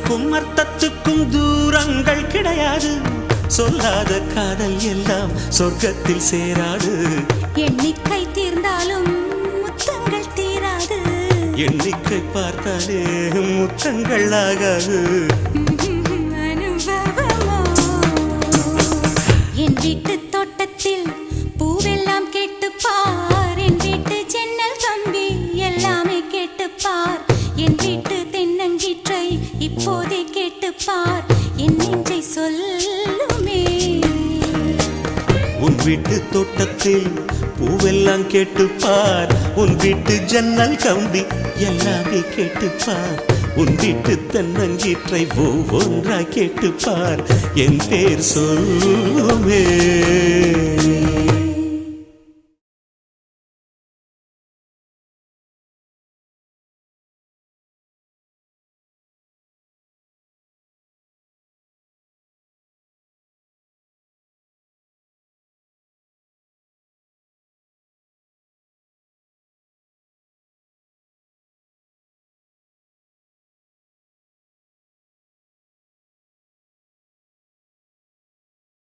சொல்லுக்கும் அர்த்தத்துக்கும் தூரங்கள் கிடையாது. சொல்லாத காதல் எல்லாம் சொர்க்கத்தில் சேராது. எண்ணிக்கை தீர்ந்தாலும் முத்தங்கள் தீராது. எண்ணிக்கை பார்த்தாலே முத்தங்கள் ஆகாது. என் வீட்டு தோட்டத்தில் பூவெல்லாம் கேட்டுப்பார். என் வீட்டு ஜன்னல் கம்பி எல்லாமே கேட்டுப்பார். என் வீட்டு தென்னங்கீற்றை இப்போதே கேட்டுப்பார். என் நெஞ்சை சொல்லுமே. உன் வீட்டு தோட்டத்தில் பூவெல்லாம் கேட்டுப்பார். உன் வீட்டு ஜன்னல் கம்பி எல்லாமே கேட்டுப்பார். உன் வீட்டு தென்னங்கீற்றை ஒவ்வொன்றா கேட்டுப்பார். என் பேர் சொல்லுமே.